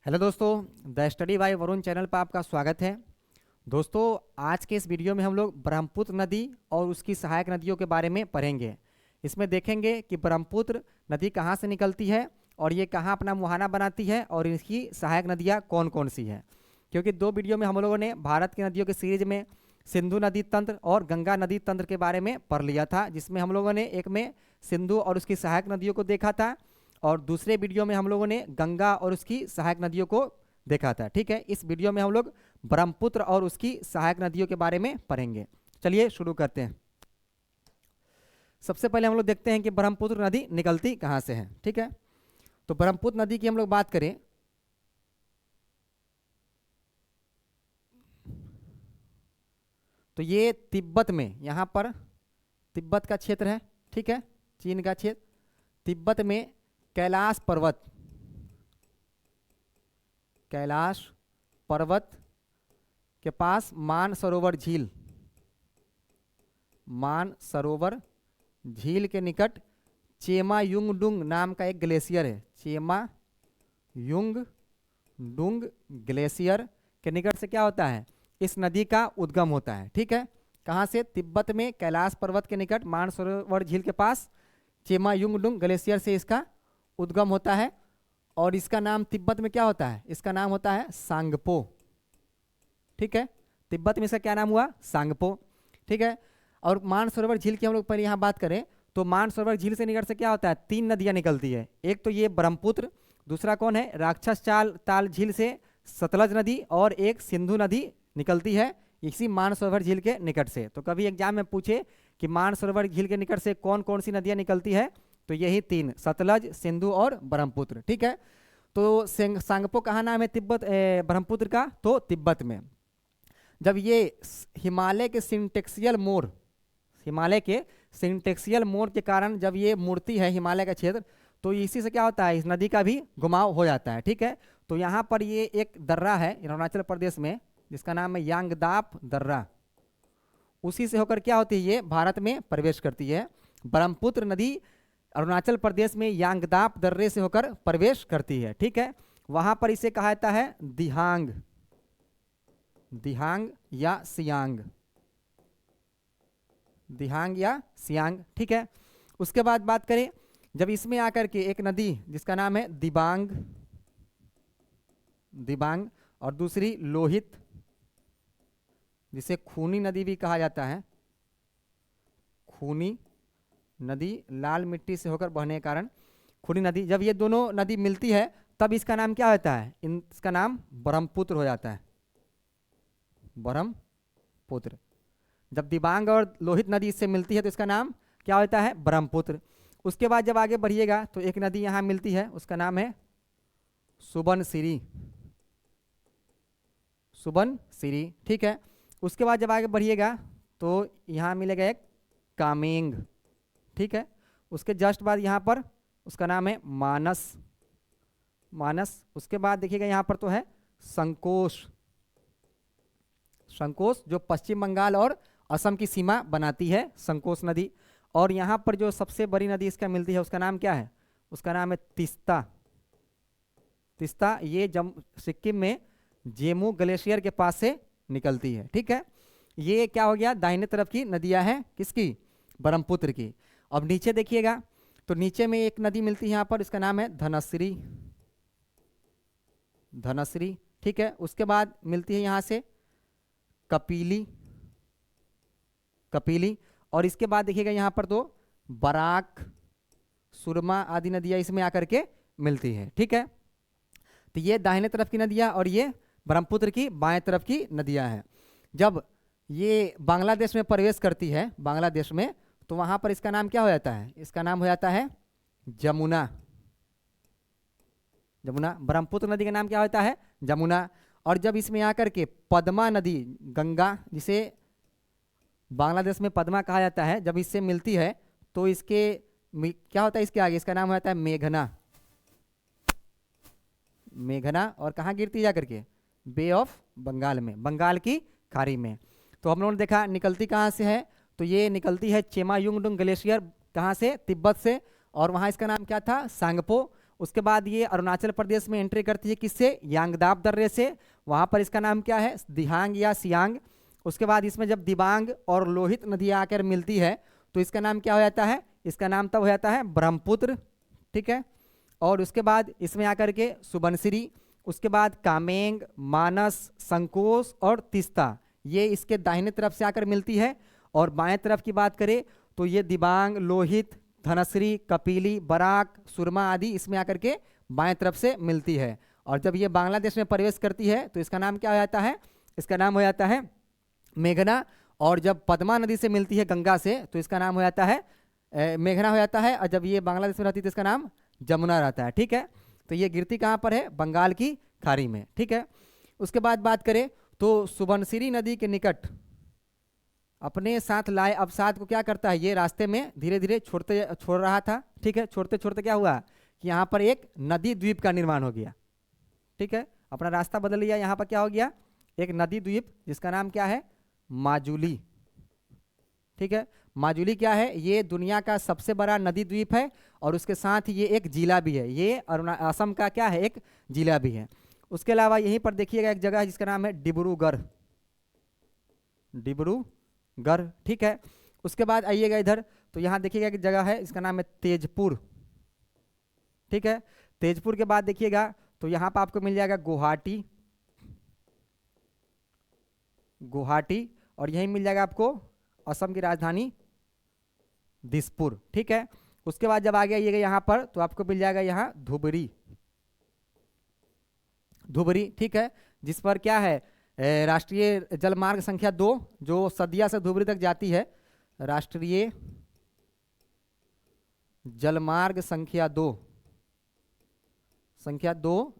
Hello दोस्तों, the study bye Varun channel पर आपका स्वागत है। दोस्तों, आज के इस वीडियो में हम लोग ब्रह्मपुत्र नदी और उसकी सहायक नदियों के बारे में पढ़ेंगे। इसमें देखेंगे कि ब्रह्मपुत्र नदी कहाँ से निकलती है और ये कहाँ अपना मुहाना बनाती है और इसकी सहायक नदियाँ कौन कौन सी हैं। क्योंकि दो वीडियो में हम लोगों ने भारत की नदियों की सीरीज में सिंधु नदी तंत्र और गंगा नदी तंत्र के बारे में पढ़ लिया था, जिसमें हम लोगों ने एक में सिंधु और उसकी सहायक नदियों को देखा था और दूसरे वीडियो में हम लोगों ने गंगा और उसकी सहायक नदियों को देखा था। ठीक है, इस वीडियो में हम लोग ब्रह्मपुत्र और उसकी सहायक नदियों के बारे में पढ़ेंगे। चलिए शुरू करते हैं। सबसे पहले हम लोग देखते हैं कि ब्रह्मपुत्र नदी निकलती कहाँ से है। ठीक है, तो ब्रह्मपुत्र नदी की हम लोग बात करें तो ये तिब्बत में, यहाँ पर तिब्बत का क्षेत्र है। ठीक है, चीन का क्षेत्र, तिब्बत में कैलाश पर्वत के पास मानसरोवर झील के निकट चेमायुंगडुंग नाम का एक ग्लेशियर है। चेमायुंगडुंग ग्लेशियर के निकट से क्या होता है, इस नदी का उद्गम होता है। ठीक है, कहाँ से? तिब्बत में कैलाश पर्वत के निकट मानसरोवर झील के पास चेमायुंगडुंग ग्लेशियर से इसका उद्गम होता है। और इसका नाम तिब्बत में क्या होता है? इसका नाम होता है सांगपो। ठीक है, तिब्बत में इसका क्या नाम हुआ? सांगपो। ठीक है, और मानसरोवर झील की हम लोग पहले यहाँ बात करें तो मानसरोवर झील से निकट से क्या होता है, तीन नदियाँ निकलती है। एक तो ये ब्रह्मपुत्र, दूसरा कौन है, राक्षस ताल झील से सतलज नदी, और एक सिंधु नदी निकलती है इसी मानसरोवर झील के निकट से। तो कभी एग्जाम में पूछे कि मानसरोवर झील के निकट से कौन कौन सी नदियाँ निकलती है, तो यही तीन, सतलज, सिंधु और ब्रह्मपुत्र। ठीक है, तो सांगपो कहाँ नाम है ब्रह्मपुत्र का? तो तिब्बत में। जब ये हिमालय के सिंटेक्सियल मोड़ के कारण जब ये मुड़ती है हिमालय का क्षेत्र, तो इसी से क्या होता है, इस नदी का भी घुमाव हो जाता है। ठीक है, तो यहाँ पर ये एक दर्रा है अरुणाचल प्रदेश में जिसका नाम है यांगदाप दर्रा, उसी से होकर क्या होती है, ये भारत में प्रवेश करती है। ब्रह्मपुत्र नदी अरुणाचल प्रदेश में यांगदाप दर्रे से होकर प्रवेश करती है। ठीक है, वहां पर इसे कहा जाता है दिहांग या सियांग। ठीक है, उसके बाद बात करें, जब इसमें आकर के एक नदी जिसका नाम है दिबांग और दूसरी लोहित, जिसे खूनी नदी भी कहा जाता है, खूनी नदी लाल मिट्टी से होकर बहने के कारण खूनी नदी, जब ये दोनों नदी मिलती है तब इसका नाम क्या होता है, इसका नाम ब्रह्मपुत्र हो जाता है, ब्रह्मपुत्र। जब दिबांग और लोहित नदी इससे मिलती है तो इसका नाम क्या होता है, ब्रह्मपुत्र। उसके बाद जब आगे बढ़िएगा तो एक नदी यहाँ मिलती है, उसका नाम है सुबनसिरी। ठीक है, उसके बाद जब आगे बढ़िएगा तो यहाँ मिलेगा एक कामेंग। ठीक है, उसके जस्ट बाद यहाँ पर उसका नाम है मानस। उसके बाद देखिएगा यहाँ पर तो है संकोश, जो पश्चिम बंगाल और असम की सीमा बनाती है, संकोश नदी। और यहाँ पर जो सबसे बड़ी नदी इसका मिलती है उसका नाम क्या है, उसका नाम है तिस्ता। ये सिक्किम में जेमू ग्लेशियर के पास से निकलती है। ठीक है, ये क्या हो गया, दाहिने तरफ की नदियाँ हैं किसकी, ब्रह्मपुत्र की। अब नीचे देखिएगा तो नीचे में एक नदी मिलती है यहाँ पर, इसका नाम है धनश्री। ठीक है, उसके बाद मिलती है यहाँ से कपिली, और इसके बाद देखिएगा यहाँ पर तो बराक, सुरमा आदि नदियाँ इसमें आकर के मिलती है। ठीक है, तो ये दाहिने तरफ की नदियाँ और ये ब्रह्मपुत्र की बाएं तरफ की नदियाँ हैं। जब ये बांग्लादेश में प्रवेश करती है, बांग्लादेश में, तो वहाँ पर इसका नाम क्या हो जाता है, इसका नाम हो जाता है जमुना। ब्रह्मपुत्र नदी का नाम क्या होता है, जमुना। और जब इसमें आकर के पद्मा नदी, गंगा जिसे बांग्लादेश में पद्मा कहा जाता है, जब इससे मिलती है तो इसके क्या होता है, इसके आगे इसका नाम हो जाता है मेघना। और कहाँ गिरती है जाकर के, बे ऑफ बंगाल में, बंगाल की खाड़ी में। तो हम लोगों ने देखा निकलती कहाँ से है, तो ये निकलती है चेमायुंगडुंग ग्लेशियर, कहाँ से, तिब्बत से, और वहाँ इसका नाम क्या था, सांगपो। उसके बाद ये अरुणाचल प्रदेश में एंट्री करती है किससे, यांगदाब दर्रे से, वहाँ पर इसका नाम क्या है, दिहांग या सियांग। उसके बाद इसमें जब दिबांग और लोहित नदियाँ आकर मिलती है तो इसका नाम क्या हो जाता है, इसका नाम तब हो जाता है ब्रह्मपुत्र, ठीक है। और उसके बाद इसमें आकर के सुबनसिरी, उसके बाद कामेंग, मानस, संकोश और तीस्ता, ये इसके दाहिने तरफ से आकर मिलती है। और बाएं तरफ की बात करें तो ये दिबांग, लोहित, धनश्री, कपिली, बराक, सुरमा आदि इसमें आकर के बाएं तरफ से मिलती है। और जब ये बांग्लादेश में प्रवेश करती है तो इसका नाम क्या हो जाता है, इसका नाम हो जाता है मेघना। और जब पद्मा नदी से मिलती है गंगा से तो इसका नाम हो जाता है मेघना हो जाता है। और जब ये बांग्लादेश में रहती है तो इसका नाम जमुना रहता है, ठीक है। तो ये गिरती कहाँ पर है, बंगाल की खाड़ी में, ठीक है। उसके बाद बात करें तो सुबनसिरी नदी के निकट अपने साथ लाए अवसाद को क्या करता है, ये रास्ते में धीरे धीरे छोड़ रहा था, ठीक है। छोड़ते छोड़ते क्या हुआ कि यहाँ पर एक नदी द्वीप का निर्माण हो गया, ठीक है। अपना रास्ता बदल लिया, यहाँ पर क्या हो गया, एक नदी द्वीप जिसका नाम क्या है, माजुली, ठीक है। माजुली क्या है, ये दुनिया का सबसे बड़ा नदी द्वीप है और उसके साथ ये एक जिला भी है, ये असम का क्या है, एक जिला भी है। उसके अलावा यहीं पर देखिएगा एक जगह है जिसका नाम है डिब्रूगढ़, डिब्रूगढ़, ठीक है। उसके बाद आइएगा इधर तो यहाँ देखिएगा एक जगह है इसका नाम है तेजपुर, ठीक है। तेजपुर के बाद देखिएगा तो यहाँ पर आपको मिल जाएगा गुवाहाटी, गुवाहाटी, और यहीं मिल जाएगा आपको असम की राजधानी दिसपुर, ठीक है। उसके बाद जब आगे आइएगा यहाँ पर तो आपको मिल जाएगा यहाँ धुबरी, धुबरी, ठीक है। जिस पर क्या है, राष्ट्रीय जलमार्ग संख्या 2 जो सदिया से धुबरी तक जाती है, राष्ट्रीय जलमार्ग संख्या 2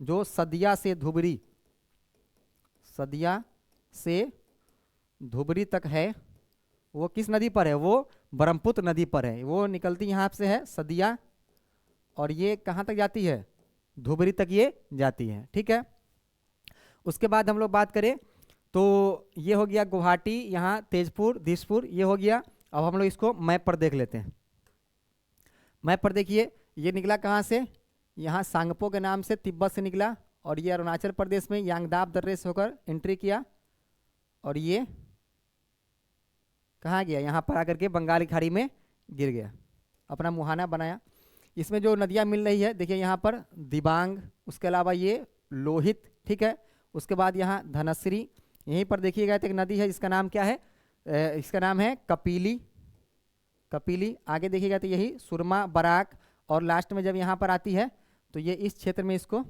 जो सदिया से धुबरी, सदिया से धुबरी तक है, वो किस नदी पर है, वो ब्रह्मपुत्र नदी पर है। वो निकलती यहाँ से है सदिया और ये कहाँ तक जाती है, धुबरी तक ये जाती है, ठीक है। उसके बाद हम लोग बात करें तो ये हो गया गुवाहाटी, यहाँ तेजपुर, दिसपुर, ये हो गया। अब हम लोग इसको मैप पर देख लेते हैं। मैप पर देखिए ये निकला कहाँ से, यहाँ सांगपो के नाम से तिब्बत से निकला और ये अरुणाचल प्रदेश में यांगदाब दर्रे से होकर एंट्री किया और ये कहाँ गया, यहाँ पर आकर के बंगाल की खाड़ी में गिर गया, अपना मुहाना बनाया। इसमें जो नदियाँ मिल रही है देखिए यहाँ पर दिबांग, उसके अलावा ये लोहित, ठीक है। उसके बाद यहाँ धनश्री, यहीं पर देखिएगा तो एक नदी है जिसका नाम क्या है, इसका नाम है कपिली, कपिली। आगे देखिएगा तो यही सुरमा, बराक, और लास्ट में जब यहाँ पर आती है तो ये इस क्षेत्र में इसको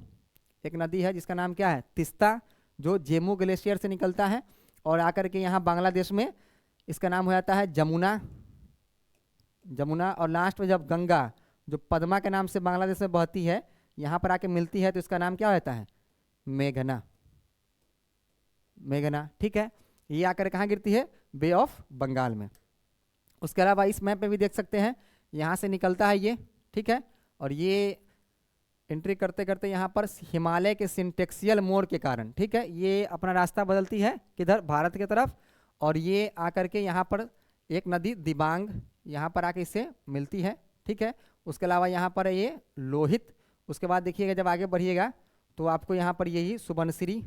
एक नदी है जिसका नाम क्या है, तीस्ता, जो जेमू ग्लेशियर से निकलता है और आकर के यहाँ बांग्लादेश में इसका नाम हो जाता है जमुना, जमुना। और लास्ट में जब गंगा जो पद्मा के नाम से बांग्लादेश में बहती है यहाँ पर आके मिलती है तो इसका नाम क्या होता है, मेघना, मेघना, ठीक है। ये आकर कहाँ गिरती है, बे ऑफ बंगाल में। उसके अलावा इस मैप में भी देख सकते हैं यहाँ से निकलता है ये, ठीक है। और ये एंट्री करते करते यहाँ पर हिमालय के सिंटेक्सियल मोड़ के कारण, ठीक है, ये अपना रास्ता बदलती है किधर, भारत की तरफ। और ये आकर के यहाँ पर एक नदी दिबांग यहाँ पर आके इससे मिलती है, ठीक है। उसके अलावा यहाँ पर ये लोहित। उसके बाद देखिएगा जब आगे बढ़िएगा तो आपको यहाँ पर यही सुबनसिरी,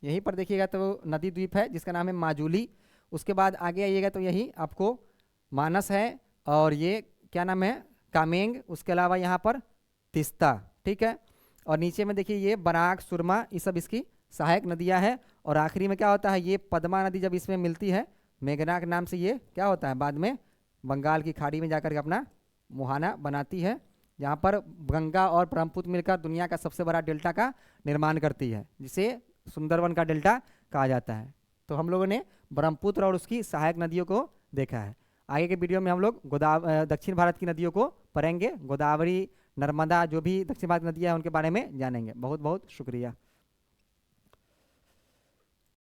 यहीं पर देखिएगा तो नदी द्वीप है जिसका नाम है माजुली। उसके बाद आगे आइएगा तो यही आपको मानस है और ये क्या नाम है, कामेंग। उसके अलावा यहाँ पर तीस्ता, ठीक है। और नीचे में देखिए ये बराक, सुरमा, ये सब इसकी सहायक नदियाँ हैं। और आखिरी में क्या होता है, ये पद्मा नदी जब इसमें मिलती है मेघना के नाम से, ये क्या होता है बाद में बंगाल की खाड़ी में जाकर के अपना मुहाना बनाती है, जहाँ पर गंगा और ब्रह्मपुत्र मिलकर दुनिया का सबसे बड़ा डेल्टा का निर्माण करती है, जिसे सुंदरवन का डेल्टा कहा जाता है। तो हम लोगों ने ब्रह्मपुत्र और उसकी सहायक नदियों को देखा है। आगे के वीडियो में हम लोग दक्षिण भारत की नदियों को पढ़ेंगे, गोदावरी, नर्मदा, जो भी दक्षिण भारत की नदियाँ हैं उनके बारे में जानेंगे। बहुत बहुत शुक्रिया।